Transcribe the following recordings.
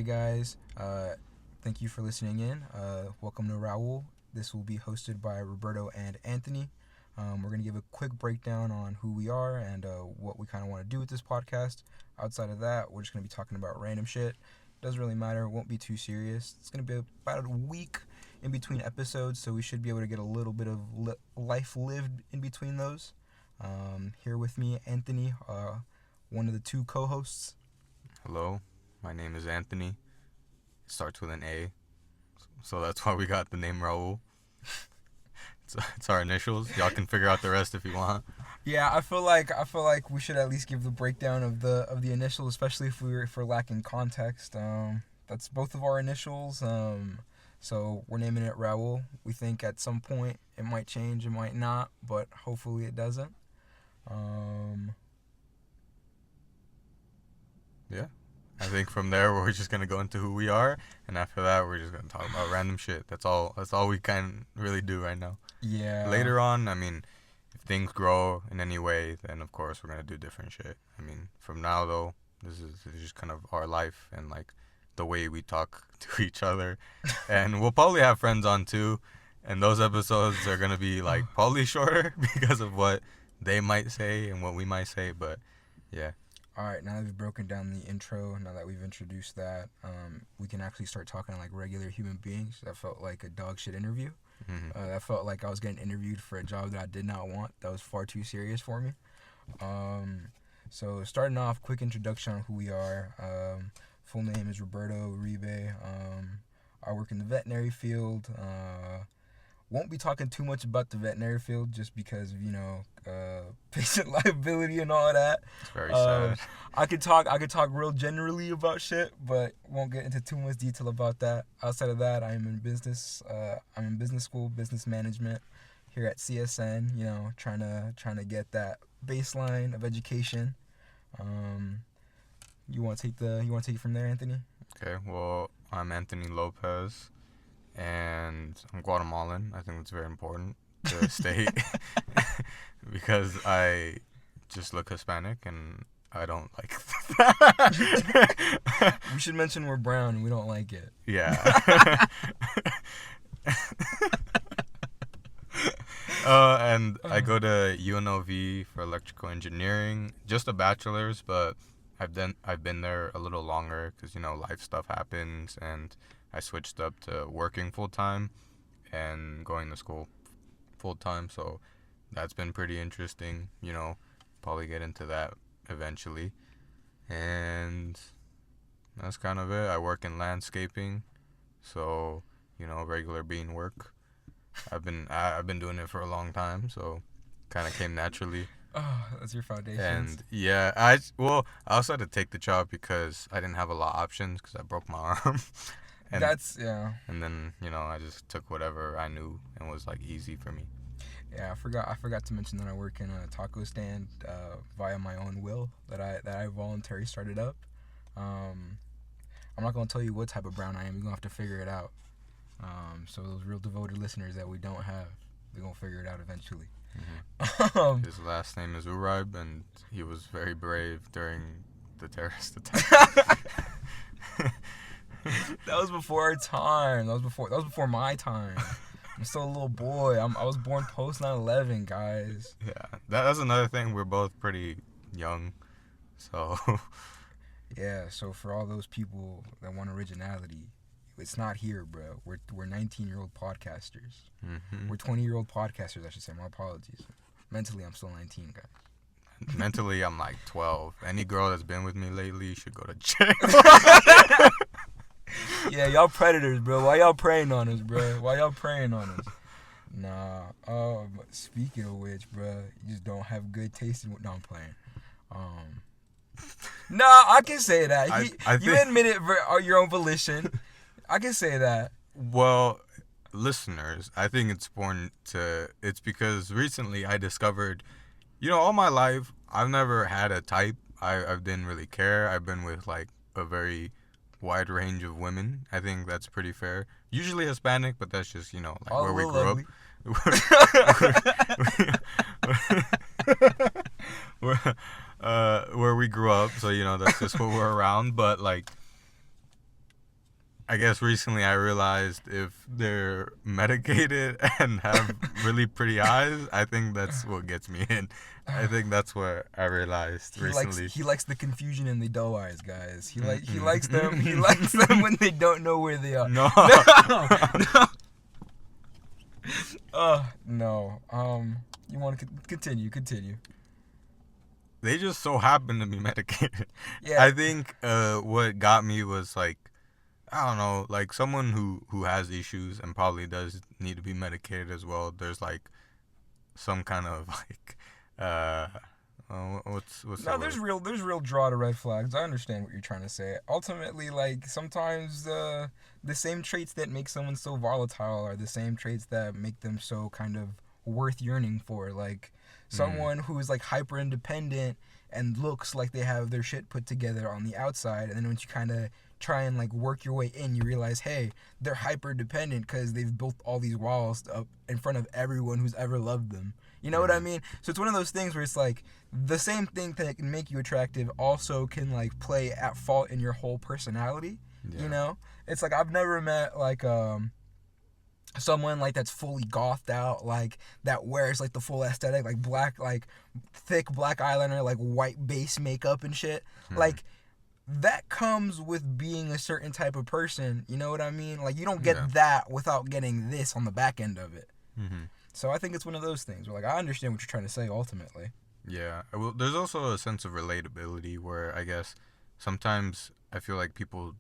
Hey guys, thank you for listening in. Welcome to RAUL. This will be hosted by Roberto and Anthony. We're going to give a quick breakdown on who we are and what we kind of want to do with this podcast. Outside of that, we're just going to be talking about random shit. Doesn't really matter. It won't be too serious. It's going to be about a week in between episodes, so we should be able to get a little bit of life lived in between those. Here with me, Anthony, one of the two co-hosts. Hello, my name is Anthony. It starts with an A, so that's why we got the name Raul. It's our initials. Y'all can figure out the rest if you want. Yeah, I feel like we should at least give the breakdown of the initials, especially if we're lacking context. That's both of our initials. So we're naming it Raul. We think at some point it might change, it might not, but hopefully it doesn't. Yeah. I think from there we're just gonna go into who we are, and after that we're just gonna talk about random shit. That's all we can really do right now. Yeah. Later on, I mean, if things grow in any way, then of course we're gonna do different shit. I mean, from now though, this is just kind of our life and like the way we talk to each other. And we'll probably have friends on too, and those episodes are gonna be like probably shorter because of what they might say and what we might say, but yeah. Alright, now that we've broken down the intro, now that we've introduced that, we can actually start talking like regular human beings. That felt like a dog shit interview. Mm-hmm. That felt like I was getting interviewed for a job that I did not want. That was far too serious for me. So starting off, quick introduction on who we are. Full name is Roberto Uribe. I work in the veterinary field. Won't be talking too much about the veterinary field just because of, patient liability and all that. It's very sad. I could talk real generally about shit, but won't get into too much detail about that. Outside of that, I'm in business. I'm in business school, business management here at CSN. Trying to get that baseline of education. You want to take it from there, Anthony? Okay. Well, I'm Anthony Lopez, and I'm Guatemalan. I think that's very important to state because I just look Hispanic and I don't like that. We should mention we're brown and we don't like it. Yeah. And I go to UNLV for electrical engineering, just a bachelor's, but I've been there a little longer because life stuff happens, and I switched up to working full time and going to school full time, so that's been pretty interesting. Probably get into that eventually, and that's kind of it. I work in landscaping, so regular bean work. I've been doing it for a long time, so kind of came naturally. Oh, that's your foundation. And yeah, I also had to take the job because I didn't have a lot of options because I broke my arm. And And then I just took whatever I knew and was like easy for me. Yeah, I forgot to mention that I work in a taco stand via my own will that I voluntarily started up. I'm not gonna tell you what type of brown I am. You're gonna have to figure it out. So those real devoted listeners that we don't have, they're gonna figure it out eventually. Mm-hmm. His last name is Uribe, and he was very brave during the terrorist attack. That was before our time. That was before my time. I'm still a little boy. I was born post 9/11, guys. Yeah, that's another thing. We're both pretty young, so. Yeah, so for all those people that want originality, it's not here, bro. We're 19-year-old podcasters. Mm-hmm. We're 20-year-old podcasters, I should say. My apologies. Mentally, I'm still 19, guys. Mentally, I'm like 12. Any girl that's been with me lately should go to jail. Yeah, y'all predators, bro. Why y'all preying on us, bro? Nah. But speaking of which, bro, you just don't have good taste in. No, I'm playing. No, I can say that. You admit it for your own volition. I can say that. Well, listeners, I think it's important it's because recently I discovered, all my life, I've never had a type. I didn't really care. I've been with like a very wide range of women. I think that's pretty fair. Usually Hispanic, but that's just, like where we grew up. Where we grew up, so that's just what we're around. But like, I guess recently I realized if they're medicated and have really pretty eyes, I think that's what gets me in. I think that's what I realized recently. He likes the confusion and the dull eyes, guys. He likes them. He Mm-mm. likes them when they don't know where they are. No. No. No. No. You want to continue? Continue. They just so happen to be medicated. Yeah. I think what got me was like, I don't know, like someone who has issues and probably does need to be medicated as well. There's like some kind of like what's No, the word? there's real draw to red flags. I understand what you're trying to say. Ultimately, like sometimes the same traits that make someone so volatile are the same traits that make them so kind of worth yearning for. Like Mm, someone who is like hyper independent and looks like they have their shit put together on the outside, and then once you kind of try and like work your way in, you realize, hey, they're hyper dependent because they've built all these walls up in front of everyone who's ever loved them. You know what I mm, mean? So it's one of those things where it's like the same thing that can make you attractive also can like play at fault in your whole personality. You yeah. know, it's like I've never met like someone like that's fully gothed out, like that wears like the full aesthetic, like black, like thick black eyeliner, like white base makeup and shit. Mm, Like that comes with being a certain type of person. You know what I mean? Like you don't yeah. get that without getting this on the back end of it. Hmm. So I think it's one of those things where like I understand what you're trying to say ultimately. Yeah. Well, there's also a sense of relatability where I guess sometimes I feel like people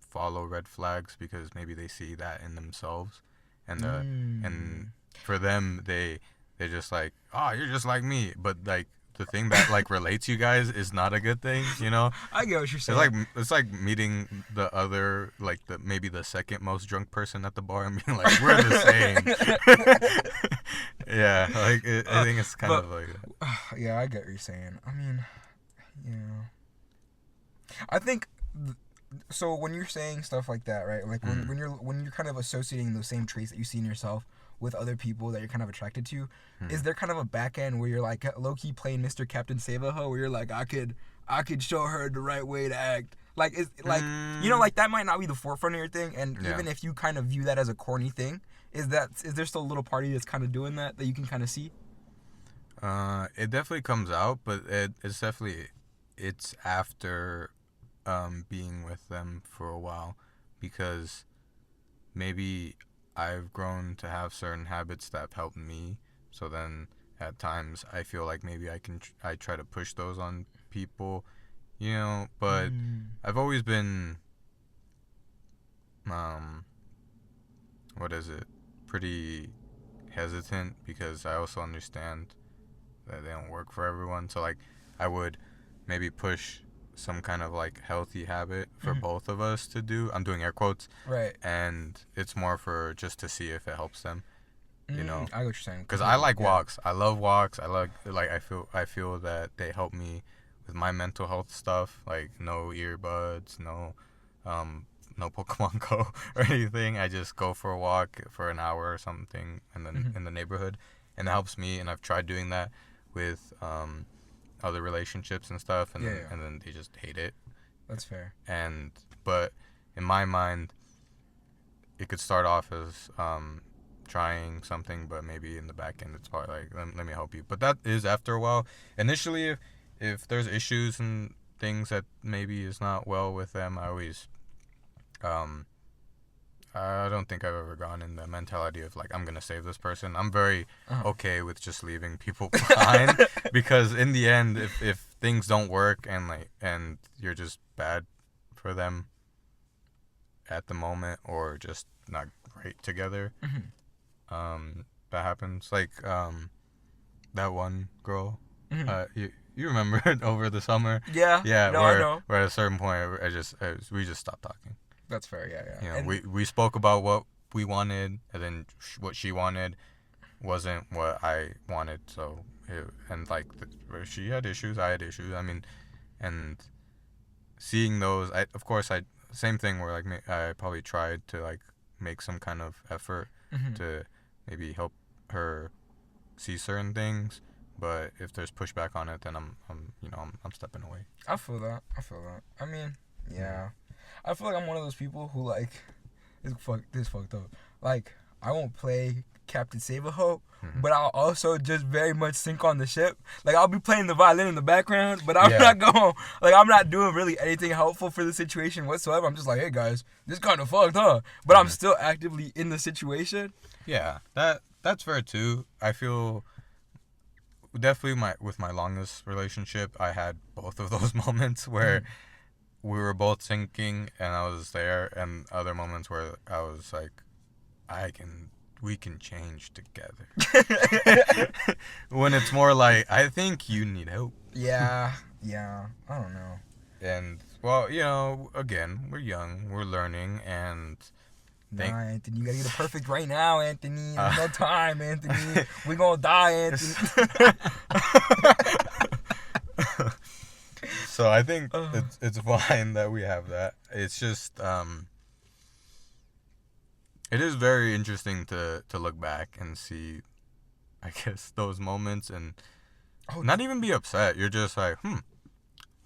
follow red flags because maybe they see that in themselves, and and Mm. for them they're just like, oh, you're just like me, but like the thing that like relates you guys is not a good thing, you know. I get what you're It's saying. like meeting the other, like the maybe the second most drunk person at the bar and being like, we're the same. Yeah, like I think it's kind But of like that. yeah, I get what you're saying. I mean, yeah, I think so. When you're saying stuff like that, right? Like Mm. when you're kind of associating those same traits that you see in yourself with other people that you're kind of attracted to, is Mm. there kind of a back end where you're like low key playing Mr. Captain Save-A-Ho, where you're like, I could show her the right way to act. Like is like you know Mm. like that might not be the forefront of your thing, and Yeah. even if you kind of view that as a corny thing, is there still a little party that's kind of doing that you can kind of see? It definitely comes out, but it's definitely it's after being with them for a while, because maybe I've grown to have certain habits that have helped me. So then at times I feel like maybe I try to push those on people, you know. But Mm. I've always been um what is it, pretty hesitant because I also understand that they don't work for everyone. So like I would maybe push some kind of like healthy habit for Mhm. both of us to do. I'm doing air quotes, Right. and it's more for just to see if it helps them, you know. I get what you're saying Because I completely. like Yeah. walks. I love walks. Like I feel that they help me with my mental health stuff. Like no earbuds, um, no Pokemon Go or anything. I just go for a walk for an hour or something, and then Hmm. in the neighborhood, and it helps me. And I've tried doing that with other relationships and stuff, Yeah, yeah. and then they just hate it. That's fair. And but in my mind, it could start off as trying something, but maybe in the back end it's probably like, let me help you. But that is after a while. Initially, if there's issues and things that maybe is not well with them, I always um I don't think I've ever gone in the mentality of like, I'm gonna save this person. I'm very Uh-huh. okay with just leaving people behind, because in the end, if things don't work and like and you're just bad for them at the moment, or just not great together, Hmm. that happens. Like that one girl, Hmm. you remember it over the summer, Yeah. yeah, No, I know. where at a certain point we just stopped talking. That's fair. Yeah, yeah. You know, And we spoke about what we wanted, and then what she wanted wasn't what I wanted. So and like she had issues, I had issues. I mean, and seeing those, I of course I same thing where like I probably tried to like make some kind of effort hmm to maybe help her see certain things, but if there's pushback on it, then I'm stepping away. I feel that. I feel that. I mean, Yeah. yeah. I feel like I'm one of those people who like this fucked up. Like I won't play Captain Save-A-Ho, but I'll also just very much sink on the ship. Like I'll be playing the violin in the background, but I'm not going like I'm not doing really anything helpful for the situation whatsoever. I'm just like, hey guys, this kind of fucked, huh? But I'm still actively in the situation. Yeah, that's fair too. I feel definitely with my longest relationship, I had both of those moments where we were both sinking and I was there, and other moments where I was like, we can change together. When it's more like, I think you need help. Yeah, I don't know. And well, again, we're young, we're learning, and nah, Anthony, you gotta get it perfect right now, Anthony. There's no time, Anthony. We're gonna die, Anthony. So I think it's fine that we have that. It's just it is very interesting to look back and see, I guess, those moments and not even be upset. You're just like,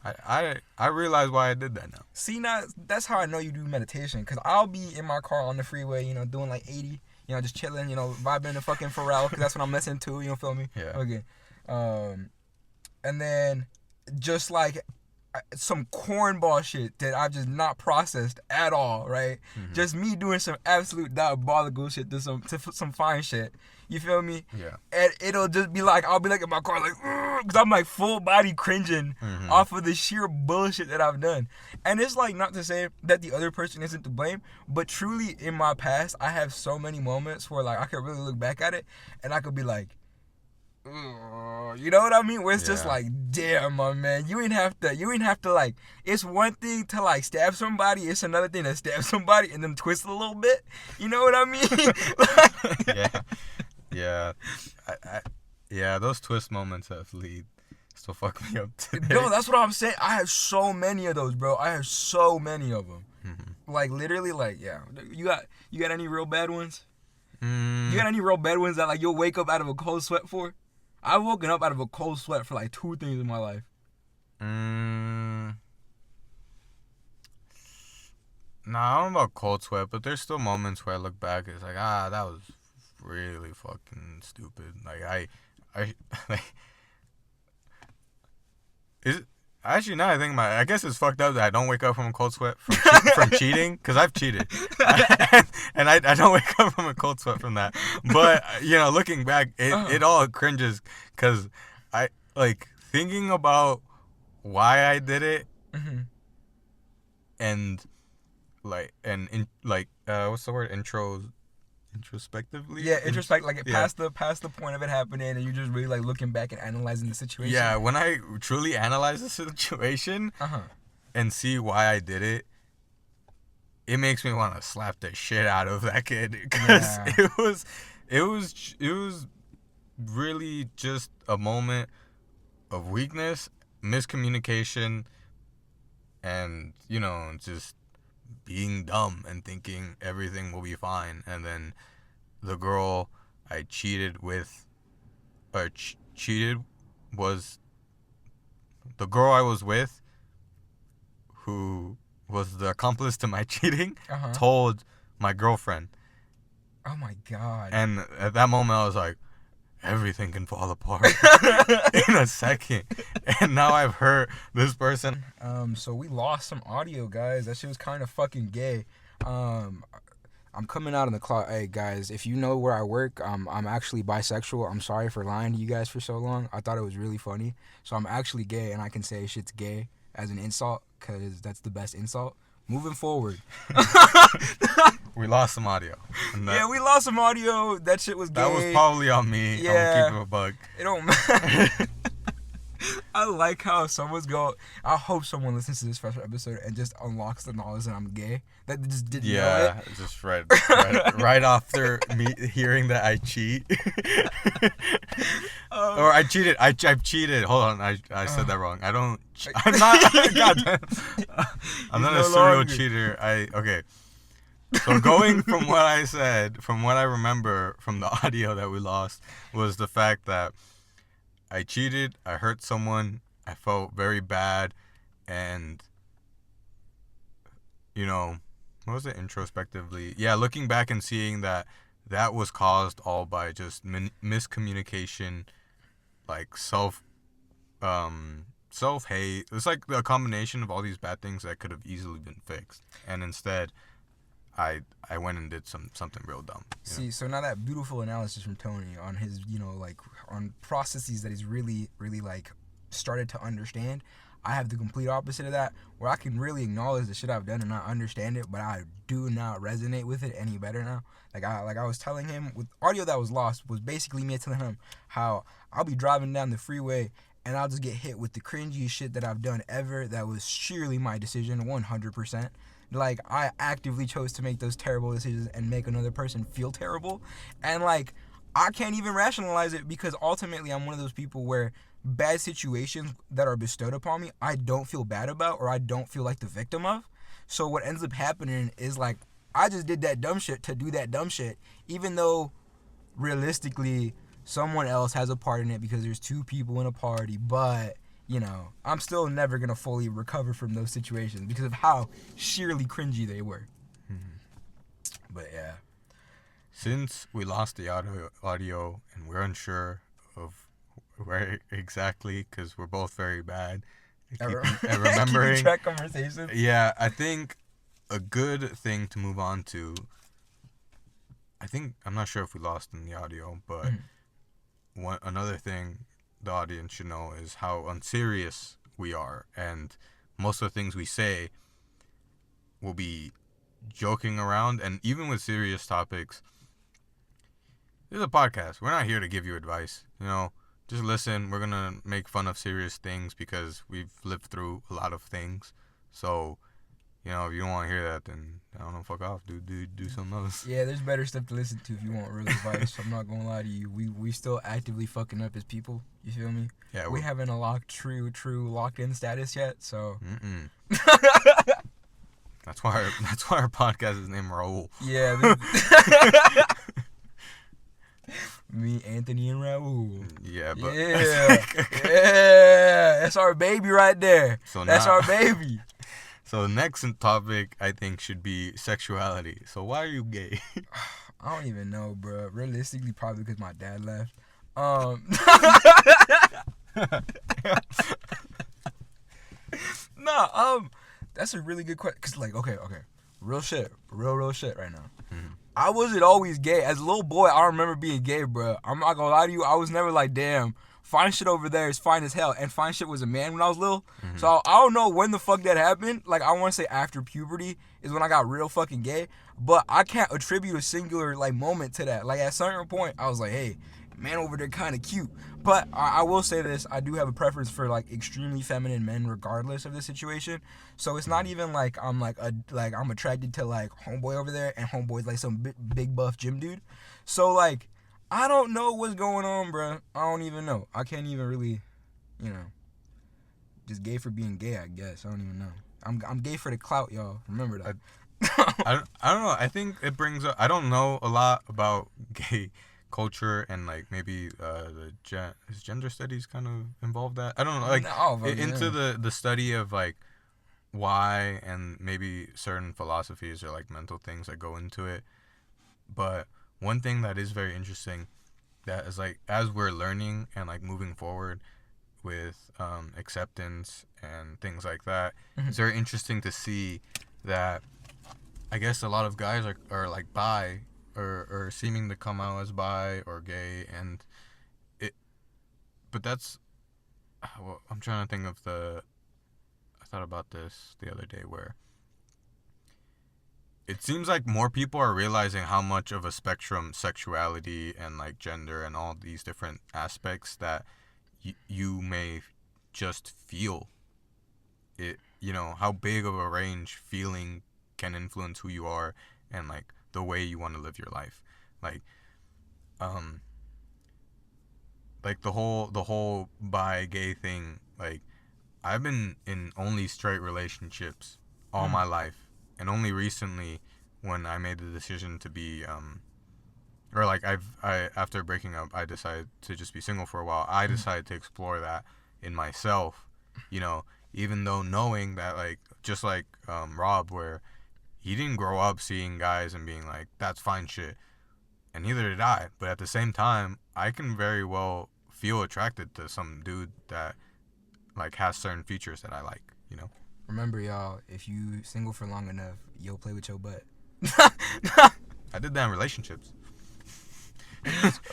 I realize why I did that now. See, now that's how I know you do meditation, because I'll be in my car on the freeway, doing like 80, just chilling, vibing to fucking Pharrell, because that's what I'm listening to, you feel me? Yeah. Okay. And then just like some cornball shit that I've just not processed at all, right? Mm-hmm. Just me doing some absolute diabolical shit to some fine shit. You feel me? Yeah. And it'll just be like, I'll be like in my car, like, because I'm like full body cringing off of the sheer bullshit that I've done. And it's like, not to say that the other person isn't to blame, but truly in my past, I have so many moments where like I could really look back at it and I could be like, you know what I mean? Where it's just like, damn, my man, you ain't have to like, it's one thing to like stab somebody, it's another thing to stab somebody and then twist it a little bit. You know what I mean? Yeah, those twist moments have still fuck me up today. No, that's what I'm saying. I have so many of those, bro. I have so many of them. Mm-hmm. Like literally, like You got any real bad ones? You got any real bad ones that like you'll wake up out of a cold sweat for? I've woken up out of a cold sweat for like 2 things in my life. Nah, I don't know about cold sweat, but there's still moments where I look back and it's like, that was really fucking stupid. Like I like, is it, actually, now I think I guess it's fucked up that I don't wake up from a cold sweat from cheating, because I've cheated. And I don't wake up from a cold sweat from that. But, looking back, it all cringes, because I, like, thinking about why I did it, and, like, what's the word? Introspectively? Yeah, past the point of it happening, and you're just really like looking back and analyzing the situation. Yeah, when I truly analyze the situation and see why I did it, it makes me want to slap the shit out of that kid, because it was really just a moment of weakness, miscommunication, and just being dumb and thinking everything will be fine. And then the girl I cheated with, was the girl I was with, who was the accomplice to my cheating, told my girlfriend. Oh my God. And at that moment I was like, everything can fall apart in a second. And now I've hurt this person. So we lost some audio, guys. That shit was kind of fucking gay. I'm coming out in the closet. Hey, guys, if you know where I work, I'm actually bisexual. I'm sorry for lying to you guys for so long. I thought it was really funny. So I'm actually gay, and I can say shit's gay as an insult, because that's the best insult. Moving forward. We lost some audio. We lost some audio. That shit was gay. That was probably on me. Yeah. I'm keeping a bug. It don't matter. I like how I hope someone listens to this special episode and just unlocks the knowledge that I'm gay. That just didn't know it. Just right after me hearing that I cheat. Or I cheated. I've cheated. Hold on, I said that wrong. I'm not. Goddamn. I'm not a serial cheater. Okay. So going from what I said, from what I remember from the audio that we lost, was the fact that I cheated, I hurt someone, I felt very bad, and, you know, what was it, introspectively? Yeah, looking back and seeing that was caused all by just miscommunication, like self hate. It's like a combination of all these bad things that could have easily been fixed, and instead, I went and did something real dumb. See, so now that beautiful analysis from Tony on his, like on processes that he's really, really like started to understand. I have the complete opposite of that, where I can really acknowledge the shit I've done and not understand it, but I do not resonate with it any better now. Like I was telling him with audio that was lost was basically me telling him how I'll be driving down the freeway and I'll just get hit with the cringiest shit that I've done ever. That was sheerly my decision, 100%. Like, I actively chose to make those terrible decisions and make another person feel terrible. And, like, I can't even rationalize it because ultimately I'm one of those people where bad situations that are bestowed upon me, I don't feel bad about or I don't feel like the victim of. So what ends up happening is, like, I just did that dumb shit to do that dumb shit, even though realistically someone else has a part in it because there's two people in a party. But I'm still never going to fully recover from those situations because of how sheerly cringy they were. Mm-hmm. But yeah. Since we lost the audio and we're unsure of where exactly, because we're both very bad at remembering. Keeping track conversations. Yeah, I think a good thing to move on to, I'm not sure if we lost in the audio, but another thing the audience should know is how unserious we are, and most of the things we say will be joking around, and even with serious topics, this is a podcast. We're not here to give you advice. Just listen. We're gonna make fun of serious things because we've lived through a lot of things. So, if you don't want to hear that, then I don't know, fuck off, dude. Do something else. Yeah, there's better stuff to listen to if you want real advice. I'm not gonna lie to you. We still actively fucking up as people. You feel me? Yeah. We haven't unlocked true locked in status yet. So. That's why our podcast is named RAUL. Yeah. Me, Anthony, and Raul. Yeah, but yeah, that's our baby right there. So that's our baby. So the next topic I think should be sexuality. So why are you gay? I don't even know, bro. Realistically, probably because my dad left. That's a really good question. Cause okay, real shit right now. Mm-hmm. I wasn't always gay. As a little boy, I remember being gay, bro. I'm not gonna lie to you. I was never like, damn, fine shit over there is fine as hell. And fine shit was a man when I was little. Mm-hmm. So I don't know when the fuck that happened. Like, I want to say after puberty is when I got real fucking gay. But I can't attribute a singular, like, moment to that. Like, at a certain point, I was like, hey, man over there kind of cute. But I will say this. I do have a preference for, like, extremely feminine men regardless of the situation. So it's not even like I'm I'm attracted to, like, homeboy over there and homeboy's like some big buff gym dude. So, like, I don't know what's going on, bro. I don't even know. I can't even really, just gay for being gay, I guess. I don't even know. I'm gay for the clout, y'all. Remember that. I don't know. I think it brings up. I don't know a lot about gay culture and, like, maybe is gender studies kind of involved that? I don't know. Like, into the study of, like, why and maybe certain philosophies or, like, mental things that go into it. But one thing that is very interesting that is, like, as we're learning and, like, moving forward with acceptance and things like that, it's very interesting to see that I guess a lot of guys are like bi or seeming to come out as bi or gay, and but that's I'm trying to think of I thought about this the other day where it seems like more people are realizing how much of a spectrum sexuality and, like, gender and all these different aspects that you may just feel it, how big of a range feeling can influence who you are and, like, the way you want to live your life. Like the whole bi gay thing, like, I've been in only straight relationships all my life, and only recently when I made the decision to be or, like, after breaking up, I decided to just be single for a while. I decided to explore that in myself, even though knowing that, like, just like Rob, where he didn't grow up seeing guys and being like, that's fine shit. And neither did I. But at the same time, I can very well feel attracted to some dude that like has certain features that I like, you know? Remember, y'all, if you single for long enough, you'll play with your butt. I did that in relationships.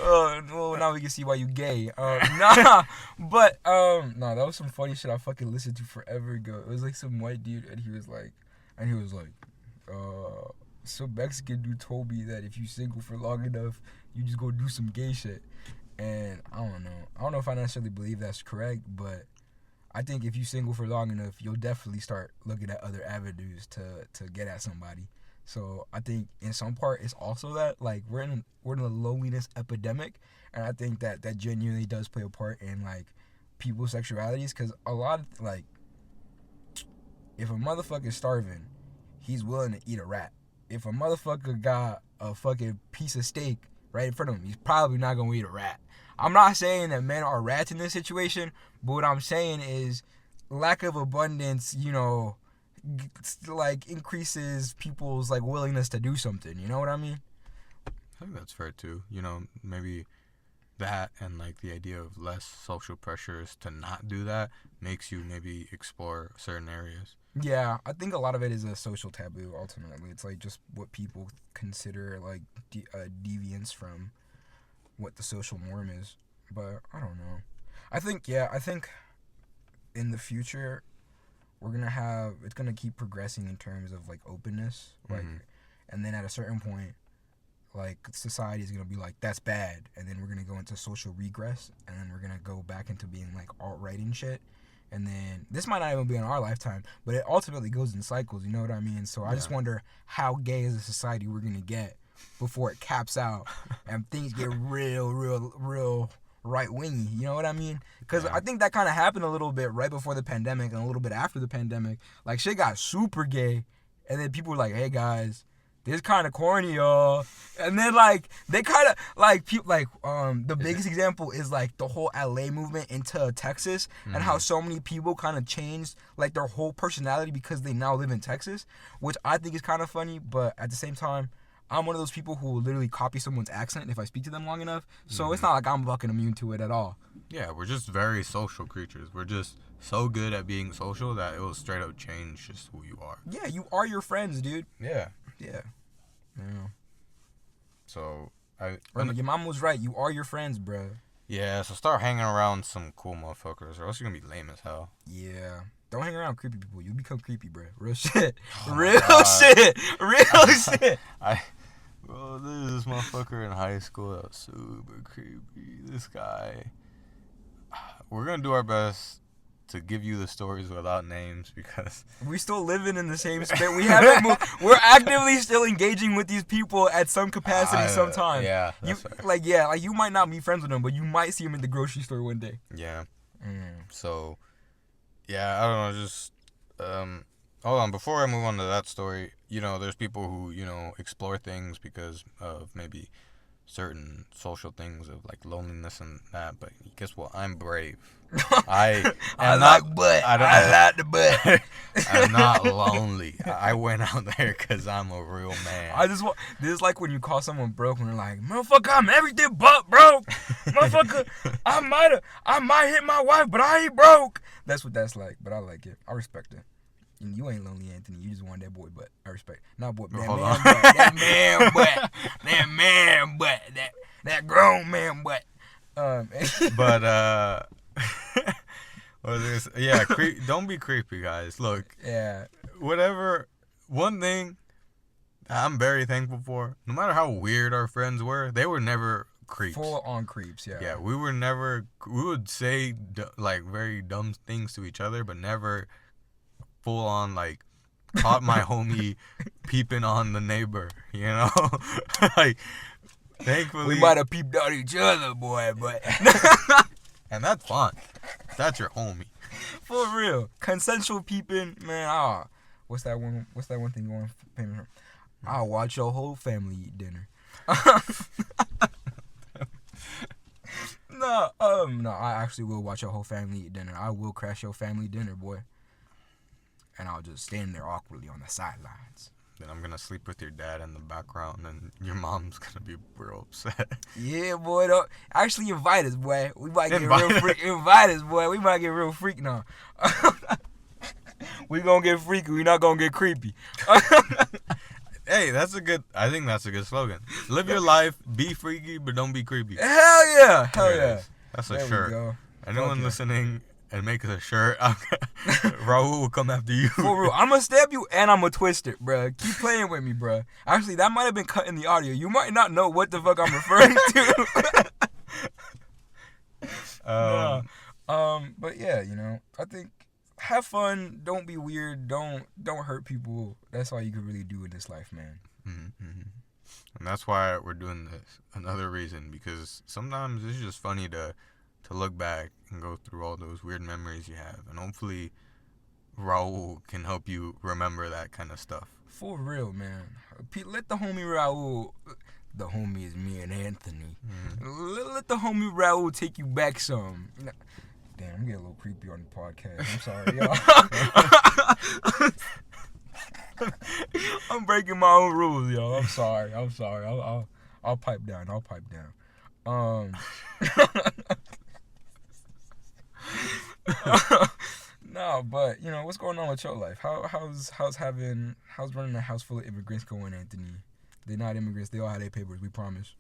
Well, now we can see why you gay. Nah, but that was some funny shit I fucking listened to forever ago. It was like some white dude, and he was like, some Mexican dude told me that if you single for long enough, you just go do some gay shit. And I don't know if I necessarily believe that's correct, but I think if you single for long enough, you'll definitely start looking at other avenues to get at somebody. So I think in some part it's also that like we're in a loneliness epidemic, and I think that genuinely does play a part in like people's sexualities, because a lot of like if a motherfucker's starving, he's willing to eat a rat. If a motherfucker got a fucking piece of steak right in front of him, he's probably not gonna eat a rat. I'm not saying that men are rats in this situation, but what I'm saying is lack of abundance, like increases people's like willingness to do something. You know what I mean? I think that's fair too. Maybe that and like the idea of less social pressures to not do that makes you maybe explore certain areas. Yeah, I think a lot of it is a social taboo. Ultimately, it's like just what people consider like deviance from what the social norm is. But I don't know. I think in the future it's gonna keep progressing in terms of like openness, like, and then at a certain point, like society is gonna be like that's bad, and then we're gonna go into social regress, and then we're gonna go back into being like alt-right and shit, and then this might not even be in our lifetime, but it ultimately goes in cycles. You know what I mean? So I just wonder how gay as a society we're gonna get before it caps out and things get real right-wingy, you know what I mean? Because I think that kind of happened a little bit right before the pandemic and a little bit after the pandemic. Like, shit got super gay, and then people were like, hey, guys, this kind of corny, y'all. And then, like, they kind of, like, people, like, the biggest example is, like, the whole LA movement into Texas, and how so many people kind of changed, like, their whole personality because they now live in Texas, which I think is kind of funny, but at the same time, I'm one of those people who will literally copy someone's accent if I speak to them long enough. So it's not like I'm fucking immune to it at all. Yeah, we're just very social creatures. We're just so good at being social that it will straight up change just who you are. Yeah, you are your friends, dude. Yeah. Yeah. So, Remember, your mom was right. You are your friends, bro. Yeah, so start hanging around some cool motherfuckers, or else you're gonna be lame as hell. Yeah. Don't hang around creepy people. You become creepy, bro. Real shit. Oh Real shit. Real shit. Bro, there's this motherfucker in high school that was super creepy. This guy. We're gonna do our best to give you the stories without names because we still living in the same space. We haven't moved. We're actively still engaging with these people at some capacity sometime. Yeah, that's fair. Like you might not be friends with them, but you might see them in the grocery store one day. Yeah. So, yeah, I don't know. Just hold on. Before I move on to that story, there's people who explore things because of maybe certain social things of like loneliness and that. But guess what? I'm brave. I like the butt. I'm not lonely. I went out there because I'm a real man. This is like when you call someone broke and they're like, motherfucker, I'm everything but broke. Motherfucker, I might hit my wife, but I ain't broke. That's what that's like, but I like it. I respect it. You ain't lonely, Anthony. You just want that boy butt. I respect. Not boy, that man butt. That grown man butt. But don't be creepy, guys. Look, whatever. One thing I'm very thankful for, no matter how weird our friends were, they were never creeps. Full on creeps, yeah. Yeah, we would say like very dumb things to each other, but never full on like caught my homie peeping on the neighbor, like thankfully we might have peeped on each other, boy, but and that's fine. That's your homie. For real. Consensual peeping, man. What's that one thing you want to pay me for? I'll watch your whole family eat dinner. No, I actually will watch your whole family eat dinner. I will crash your family dinner, boy. And I'll just stand there awkwardly on the sidelines. then I'm gonna sleep with your dad in the background, and your mom's gonna be real upset. Yeah, boy. Don't actually invite us, boy. We might get Invite- real freak. Invite us, boy. We might get real freak now. We gonna get freaky. We not gonna get creepy. Hey, I think that's a good slogan. Live your life, be freaky, but don't be creepy. Hell yeah. Hell There it yeah. is. That's a There we shirt. go. Anyone yeah. listening and make a shirt, Raul will come after you. For real, I'm gonna stab you and I'm gonna twist it, bruh. Keep playing with me, bruh. Actually, that might have been cut in the audio. You might not know what the fuck I'm referring to. No. But yeah, I think have fun. Don't be weird. Don't hurt people. That's all you can really do in this life, man. Mm-hmm. And that's why we're doing this. Another reason, because sometimes it's just funny to look back and go through all those weird memories you have, and hopefully Raul can help you remember that kind of stuff. For real, man. Let the homie Raul. The homie is me and Anthony. Mm-hmm. Let the homie Raul take you back some. Damn, I'm getting a little creepy on the podcast. I'm sorry, y'all. I'm breaking my own rules, y'all. I'm sorry. I'll pipe down. No, but what's going on with your life? How's running a house full of immigrants going, Anthony? They're not immigrants. They all have their papers. We promise.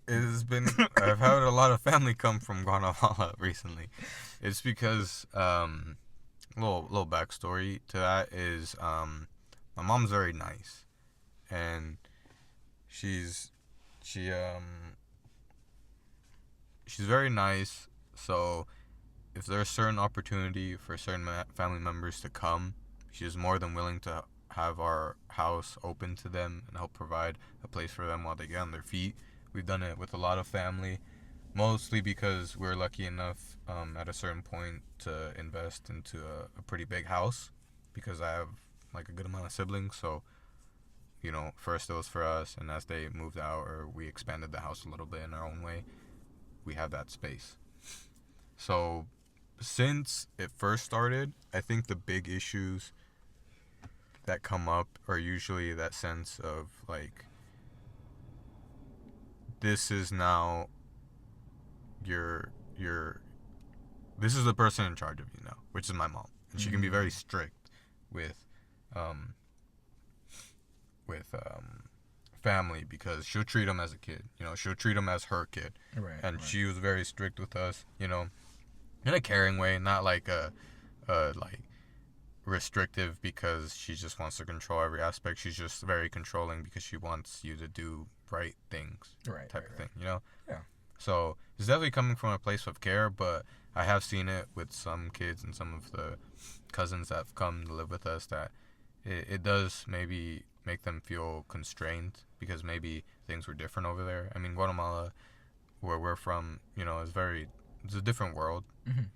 I've had a lot of family come from Guatemala recently. It's because little backstory to that is my mom's very nice, and she's very nice. So if there's a certain opportunity for certain family members to come, she's more than willing to have our house open to them and help provide a place for them while they get on their feet. We've done it with a lot of family, mostly because we're lucky enough at a certain point to invest into a pretty big house, because I have like a good amount of siblings. So, first it was for us, and as they moved out or we expanded the house a little bit in our own way, we have that space. So since it first started, I think the big issues that come up are usually that sense of like, this is now this is the person in charge of you now, which is my mom, and she can be very strict with family, because she'll treat them as a kid, she'll treat them as her kid, Right. and right. she was very strict with us, in a caring way, not like a like restrictive because she just wants to control every aspect. She's just very controlling because she wants you to do right things, type of thing, Yeah. So it's definitely coming from a place of care, but I have seen it with some kids and some of the cousins that have come to live with us, that it does maybe make them feel constrained because maybe things were different over there. I mean, Guatemala, where we're from, it's a different world,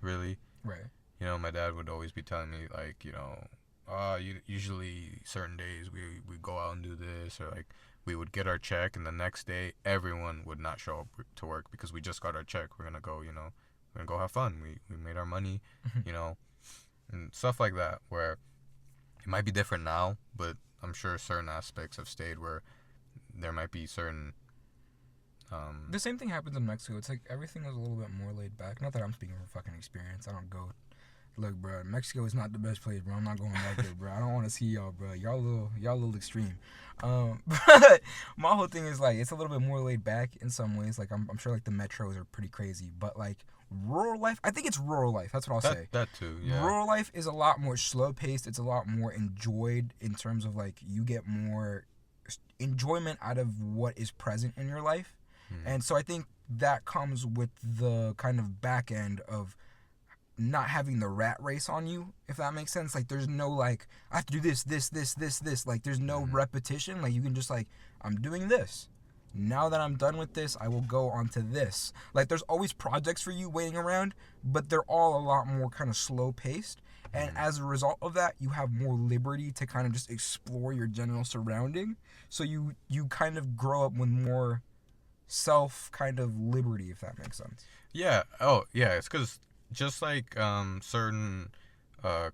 really. Right. My dad would always be telling me, like, usually certain days we go out and do this, or like we would get our check and the next day everyone would not show up to work because we just got our check. We're gonna go, we're gonna go have fun. We made our money, and stuff like that, where it might be different now, but I'm sure certain aspects have stayed where there might be certain The same thing happens in Mexico. It's like everything is a little bit more laid back. Not that I'm speaking from fucking experience. I don't go. Look, bro, Mexico is not the best place, bro. I'm not going back there, bro. I don't want to see y'all, bro. Y'all a little extreme. But my whole thing is like it's a little bit more laid back in some ways. Like I'm sure like the metros are pretty crazy, but like rural life, I think it's rural life. That's what I'll say. That too, yeah. Rural life is a lot more slow paced. It's a lot more enjoyed in terms of like you get more enjoyment out of what is present in your life. And so I think that comes with the kind of back end of not having the rat race on you, if that makes sense. Like there's no like I have to do this. Like there's no repetition. Like you can just like I'm doing this. Now that I'm done with this, I will go on to this. Like there's always projects for you waiting around, but they're all a lot more kind of slow paced. And as a result of that, you have more liberty to kind of just explore your general surrounding. So you kind of grow up with more self kind of liberty, if that makes sense. Yeah. Oh, yeah. It's because just like certain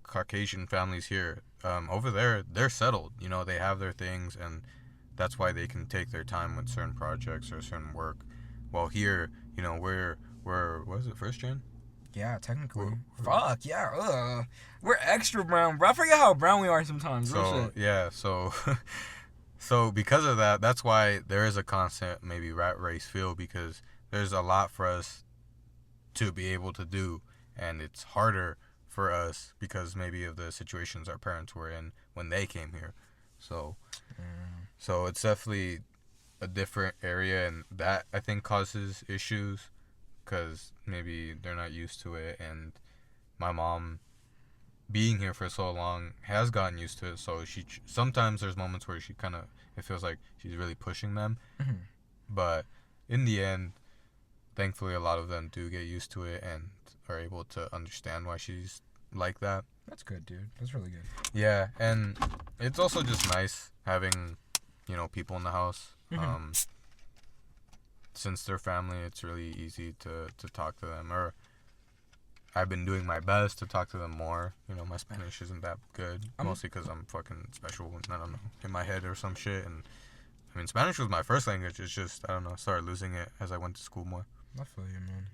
Caucasian families here, over there, they're settled. You know, they have their things, and that's why they can take their time with certain projects or certain work. While here, you know, we're what is it, first gen? Yeah, technically. Fuck, yeah. We're extra brown, bro. I forget how brown we are sometimes. Real So shit. yeah, so so because of that, that's why there is a constant maybe rat race feel, because there's a lot for us to be able to do, and it's harder for us because maybe of the situations our parents were in when they came here. So so it's definitely a different area, and that I think causes issues because maybe they're not used to it, and my mom being here for so long has gotten used to it, so she sometimes there's moments where she kind of, it feels like she's really pushing them, but in the end, thankfully a lot of them do get used to it and are able to understand why she's like that. That's good, dude. That's really good. Yeah, and it's also just nice having, you know, people in the house. Since they're family, it's really easy to talk to them, or I've been doing my best to talk to them more. You know, my Spanish isn't that good, mostly because I'm fucking special, I don't know, in my head or some shit. And I mean, Spanish was my first language. It's just, I don't know, I started losing it as I went to school more. I feel you, man.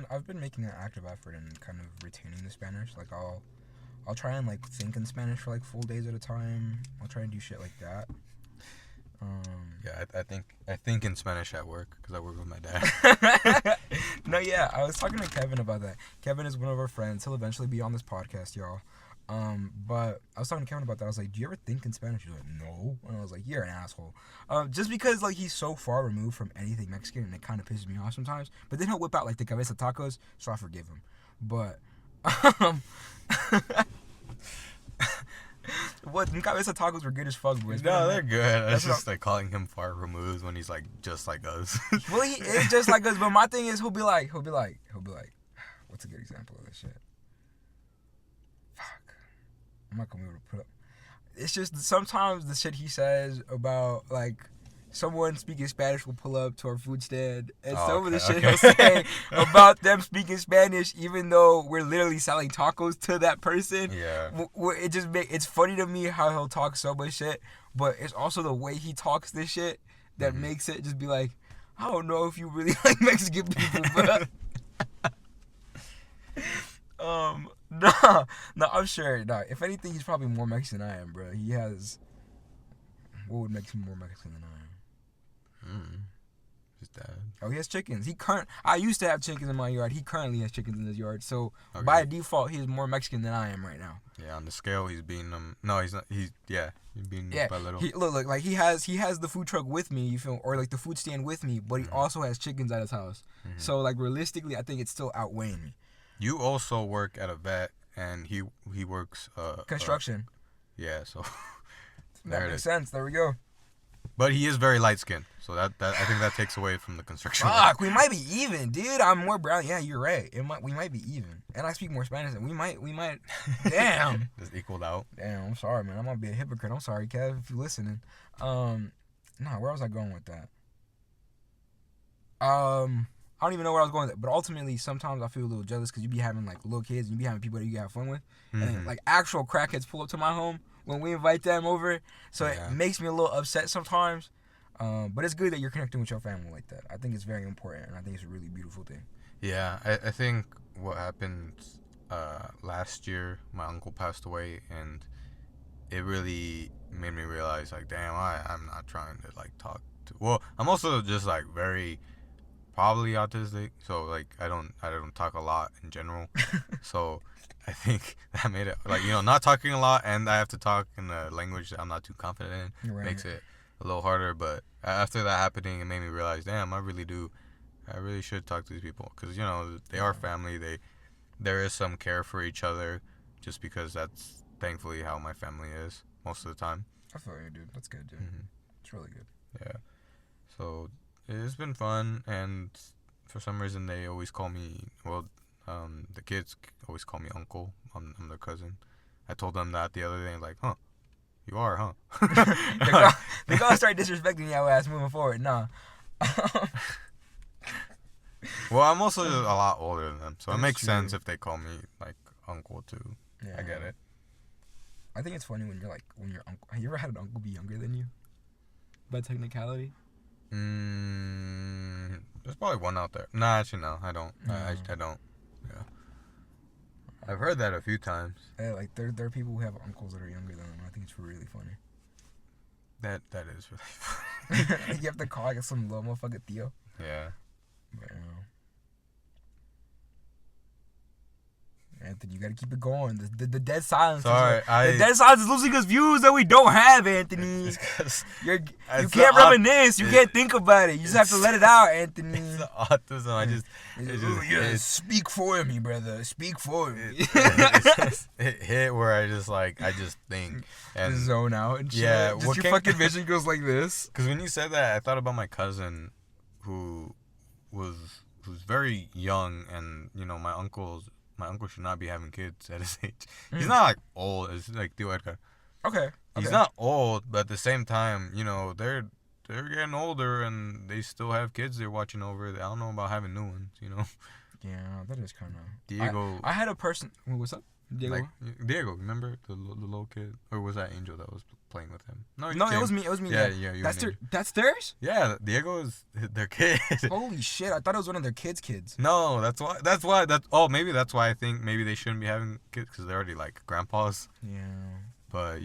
I've been making an active effort in kind of retaining the Spanish. Like, I'll try and, like, think in Spanish for, like, full days at a time. I'll try and do shit like that. Yeah, I think in Spanish at work, because I work with my dad. No, yeah, I was talking to Kevin about that. Kevin is one of our friends. He'll eventually be on this podcast, y'all. But I was talking to Kevin about that. I was like, do you ever think in Spanish? He's like, no. And I was like, you're an asshole. Just because, like, he's so far removed from anything Mexican, and it kind of pisses me off sometimes. But then he'll whip out, like, the cabeza tacos, so I forgive him. But, what, the cabeza tacos were good as fuck, boys. No, they're good. It's just like calling him far removed when he's like just like us. Well, he is just like us, but my thing is he'll be like, what's a good example of this shit? Fuck. I'm not gonna be able to put up. It's just sometimes the shit he says about, like, someone speaking Spanish will pull up to our food stand, and some of the shit he'll say about them speaking Spanish, even though we're literally selling tacos to that person. Yeah. It's funny to me how he'll talk so much shit, but it's also the way he talks this shit that makes it just be like, I don't know if you really like Mexican people, but no, I'm sure. Nah, if anything, he's probably more Mexican than I am, bro. He has. What would make him more Mexican than I am? His dad. Oh, he has chickens. I used to have chickens in my yard. He currently has chickens in his yard. So by default, he's more Mexican than I am right now. Yeah, on the scale, he's beating them. No, he's not. He's beating by a little. Look, like he has the food truck with me, you feel, or like the food stand with me, but he also has chickens at his house. So, like, realistically, I think it's still outweighing me. You also work at a vet, and he works Construction. Yeah, so that makes sense. There we go. But he is very light skinned, so that I think that takes away from the construction. Fuck, we might be even, dude. I'm more brown. Yeah, you're right. We might be even, and I speak more Spanish. And we might. Damn. Just equaled out. Damn, I'm sorry, man. I'm gonna be a hypocrite. I'm sorry, Kev, if you're listening. Where was I going with that? I don't even know where I was going with that. But ultimately, sometimes I feel a little jealous because you be having, like, little kids and you be having people that you have fun with, and then, like, actual crackheads pull up to my home when we invite them over. So it makes me a little upset sometimes. But it's good that you're connecting with your family like that. I think it's very important, and I think it's a really beautiful thing. Yeah, I think what happened last year, my uncle passed away, and it really made me realize, like, damn, I'm not trying to, like, talk to. Well, I'm also just, like, very probably autistic, so, like, I don't talk a lot in general. So I think that made it, like, you know, not talking a lot, and I have to talk in a language that I'm not too confident in. Right. Makes it a little harder. But after that happening, it made me realize, damn, I really should talk to these people, because, you know, they are family. There is some care for each other, just because that's thankfully how my family is most of the time. I feel you, dude. That's good, dude. It's really good. Yeah. So it's been fun, and for some reason they always call me, well, the kids always call me uncle. I'm their cousin. I told them that the other day, like, huh, you are, huh? They're gonna start disrespecting your ass moving forward. Nah. Well, I'm also a lot older than them, so it makes sense if they call me, like, uncle too. Yeah. I get it. I think it's funny when you're like, when your uncle. Have you ever had an uncle be younger than you? By technicality? There's probably one out there. Nah, actually, no. I don't. No. I don't. Yeah. I've heard that a few times. Yeah, like, there are people who have uncles that are younger than them. I think it's really funny. That is really funny. You have to call like some little motherfucker Theo. Yeah. But, Anthony, you gotta keep it going. The dead silence. Sorry, the dead silence is losing us views that we don't have, Anthony. You can't reminisce. You can't think about it. You just have to let it out, Anthony. It's the autism. It speak for me, brother. Speak for me. It hit where I just think and zone out and shit. Yeah, just your fucking vision goes like this. Because when you said that, I thought about my cousin, who's very young, and my uncle should not be having kids at his age. He's not like old. It's like Theo Edgar. Okay. He's not old, but at the same time, they're getting older and they still have kids they're watching over. I don't know about having new ones. Yeah, that is kind of. Diego. I had a person. What's up? Diego. Diego, remember the little kid, or was that Angel that was playing with him? No, it was me. It was me. Yeah. That's theirs. Yeah, Diego is their kid. Holy shit! I thought it was one of their kids. No, that's why. Maybe that's why I think maybe they shouldn't be having kids because they're already like grandpas. Yeah. But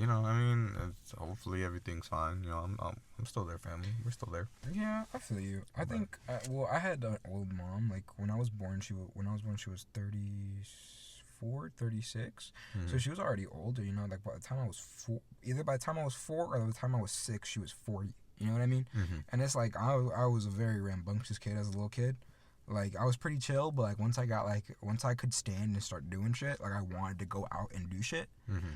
hopefully everything's fine. I'm still their family. We're still there. Yeah, I feel you. I think. I had an old mom. Like when I was born, she was 34, 36. Mm-hmm. So she was already older. Like by the time I was 4, either by the time I was 4 or by the time I was 6, she was 40. You know what I mean? Mm-hmm. And it's like I was a very rambunctious kid as a little kid. Like I was pretty chill, but like once I could stand and start doing shit, like I wanted to go out and do shit. Mm-hmm.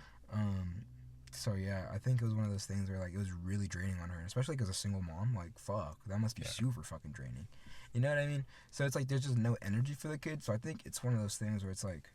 So yeah, I think it was one of those things where like it was really draining on her, especially because a single mom. Like fuck, that must be super fucking draining. You know what I mean? So it's like there's just no energy for the kid. So I think it's one of those things where it's like,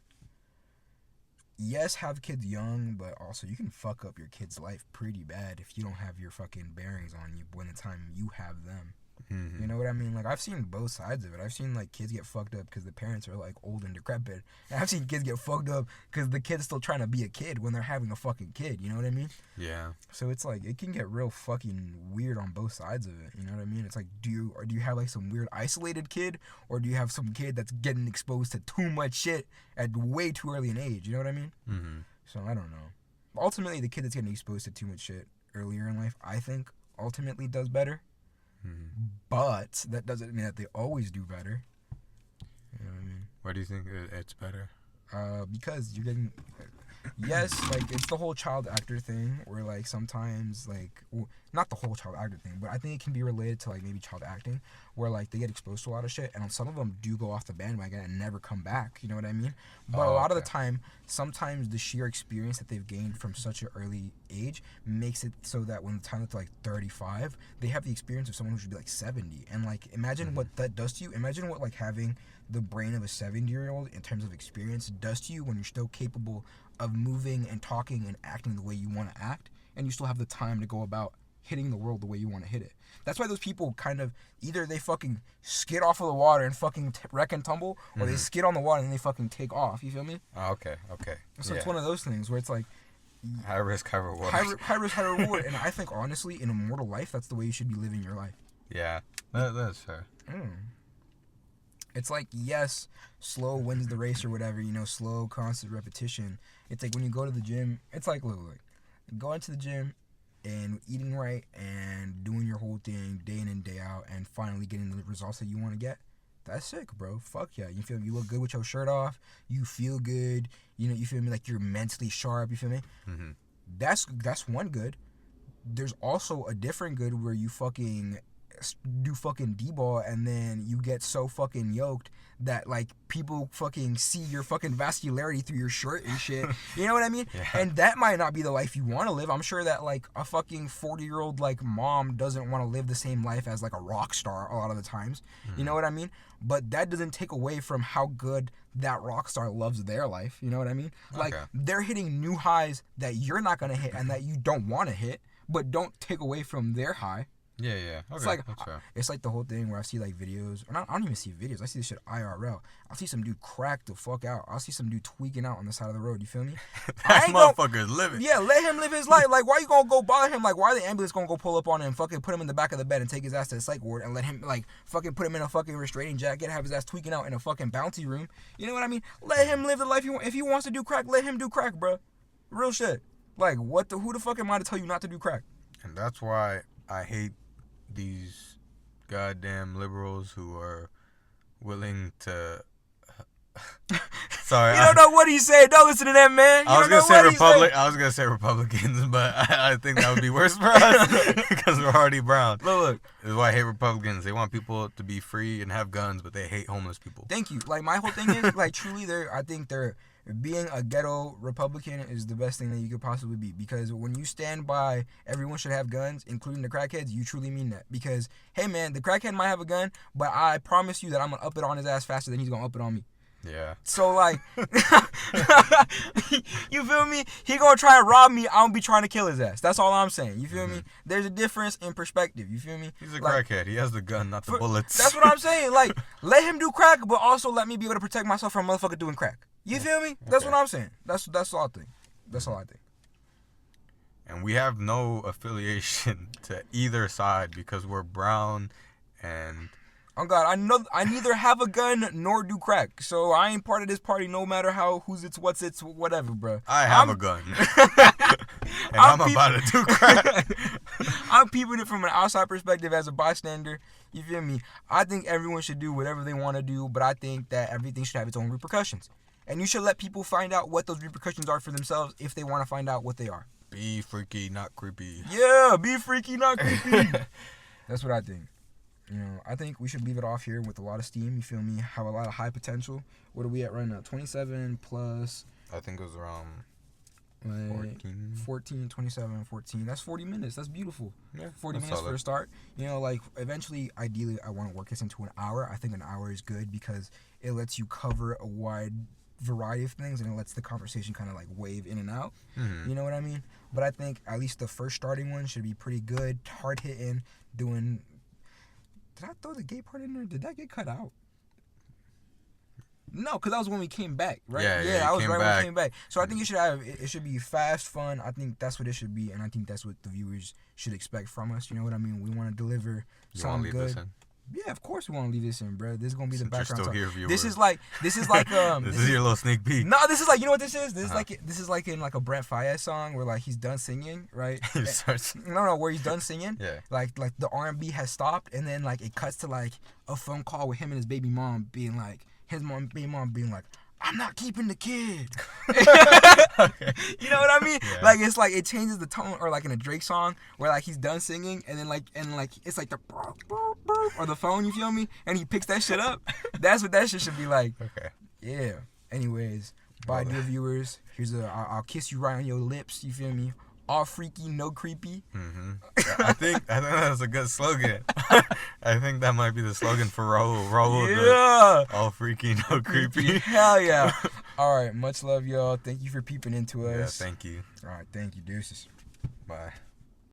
yes, have kids young, but also you can fuck up your kid's life pretty bad if you don't have your fucking bearings on you when the time you have them. Mm-hmm. You know what I mean? Like I've seen both sides of it. I've seen like kids get fucked up because the parents are like old and decrepit, and I've seen kids get fucked up because the kid's still trying to be a kid when they're having a fucking kid. You know what I mean? Yeah. So it's like it can get real fucking weird on both sides of it. You know what I mean? It's like do you have like some weird isolated kid, or do you have some kid that's getting exposed to too much shit at way too early an age? You know what I mean? Mm-hmm. So I don't know. Ultimately, the kid that's getting exposed to too much shit earlier in life, I think, ultimately does better. Mm-hmm. But that doesn't mean that they always do better. You know what I mean? Why do you think it's better? Because you're getting... Yes, like, it's the whole child actor thing, where, like, sometimes, like... Well, not the whole child actor thing, but I think it can be related to, like, maybe child acting, where, like, they get exposed to a lot of shit, and some of them do go off the bandwagon and never come back, you know what I mean? But a lot of the time, sometimes the sheer experience that they've gained from such an early age makes it so that when the time they're, like, 35, they have the experience of someone who should be, like, 70. And, like, imagine what that does to you. Imagine what, like, having the brain of a 70-year-old in terms of experience does to you when you're still capable of moving and talking and acting the way you want to act, and you still have the time to go about hitting the world the way you want to hit it. That's why those people kind of either they fucking skid off of the water and fucking wreck and tumble, or they skid on the water and they fucking take off. You feel me? Oh, okay. So it's one of those things where it's like high risk, high reward. High risk, high reward. And I think honestly, in a mortal life, that's the way you should be living your life. Yeah, that's fair. It's like, yes, slow wins the race or whatever, slow, constant repetition. It's like when you go to the gym, it's like, look, going to the gym and eating right and doing your whole thing day in and day out and finally getting the results that you want to get. That's sick, bro. Fuck yeah. You feel me? You look good with your shirt off. You feel good. You feel me? Like you're mentally sharp. You feel me? Mm-hmm. That's one good. There's also a different good where you fucking do fucking D-ball and then you get so fucking yoked that like people fucking see your fucking vascularity through your shirt and shit. You know what I mean? Yeah. And that might not be the life you want to live. I'm sure that like a fucking 40-year-old like mom doesn't want to live the same life as like a rock star a lot of the times. Mm-hmm. You know what I mean? But that doesn't take away from how good that rock star loves their life. You know what I mean? Like they're hitting new highs that you're not gonna hit and that you don't want to hit, but don't take away from their high. Yeah, yeah. Okay, It's like that's fair. it's like the whole thing where I see like videos, or not, I don't even see videos. I see this shit IRL. I'll see some dude crack the fuck out. I'll see some dude tweaking out on the side of the road. You feel me? That I ain't gonna. motherfucker's living. Yeah, let him live his life. Like, why you gonna go bother him? Like, why the ambulance gonna go pull up on him, fucking put him in the back of the bed and take his ass to the psych ward and let him like fucking put him in a fucking restraining jacket, have his ass tweaking out in a fucking bounty room? You know what I mean? Let him live the life he wants. If he wants to do crack, let him do crack, bro. Real shit. Like, who the fuck am I to tell you not to do crack? And that's why I hate these goddamn liberals who are willing to. Sorry, You don't know what he said. Don't listen to that man. I was gonna say Republicans, but I think that would be worse for us because we're already brown. Look. This is why I hate Republicans. They want people to be free and have guns, but they hate homeless people. Thank you. Like, my whole thing is, like, truly, I think being a ghetto Republican is the best thing that you could possibly be, because when you stand by everyone should have guns, including the crackheads, you truly mean that. Because, hey man, the crackhead might have a gun, but I promise you that I'm gonna up it on his ass faster than he's gonna up it on me. Yeah. So, like, you feel me? He gonna try to rob me, I'm gonna be trying to kill his ass. That's all I'm saying. You feel me? There's a difference in perspective. You feel me? He's a like, crackhead. He has the gun, not the bullets. That's what I'm saying. Like, let him do crack, but also let me be able to protect myself from a motherfucker doing crack. You feel me? That's what I'm saying. That's all I think. That's all I think. And we have no affiliation to either side because we're brown and... Oh God, I neither have a gun nor do crack, so I ain't part of this party no matter what's it's, whatever, bro. I have a gun. And I'm about to do crack. I'm peeping it from an outside perspective as a bystander. You feel me? I think everyone should do whatever they want to do, but I think that everything should have its own repercussions. And you should let people find out what those repercussions are for themselves if they want to find out what they are. Be freaky, not creepy. Yeah, be freaky, not creepy. That's what I think. You know, I think we should leave it off here with a lot of steam. You feel me? Have a lot of high potential. What are we at right now? 27 plus... I think it was around 14, 27, 14. That's 40 minutes. That's beautiful. Yeah, 40 minutes solid. for a start. You know, like, eventually, ideally, I want to work this into an hour. I think an hour is good because it lets you cover a wide variety of things and it lets the conversation kind of, like, wave in and out. Mm-hmm. You know what I mean? But I think at least the first starting one should be pretty good, hard-hitting, doing... Did I throw the gay part in there? Did that get cut out? No, because that was when we came back, right? Yeah, that was right when we came back. So I think it should be fast, fun. I think that's what it should be, and I think that's what the viewers should expect from us. You know what I mean? We want to deliver something good. This in? Yeah, of course we want to leave this in, bro. This is gonna be the background. You're still here, viewer. This is like this is your little sneak peek. No, this is like, you know what this is? This is like in like a Brent Faiyaz song where like he's done singing, right? No, where he's done singing. Yeah. Like the R&B has stopped, and then like it cuts to like a phone call with him and his baby mom being like, baby mom being like, I'm not keeping the kid. Okay. You know what I mean? Yeah. Like, it's like it changes the tone, or like in a Drake song where like he's done singing and then like it's like the or the phone, you feel me? And he picks that shit up. That's what that shit should be like. Okay. Yeah. Anyways, bye dear viewers. Here's I'll kiss you right on your lips, you feel me? All freaky, no creepy. Mm-hmm. I think that's a good slogan. I think that might be the slogan for RAUL. RAUL, yeah. All freaky, no creepy. Hell yeah. All right, much love, y'all. Thank you for peeping into us. Yeah, thank you. All right, thank you, deuces. Bye.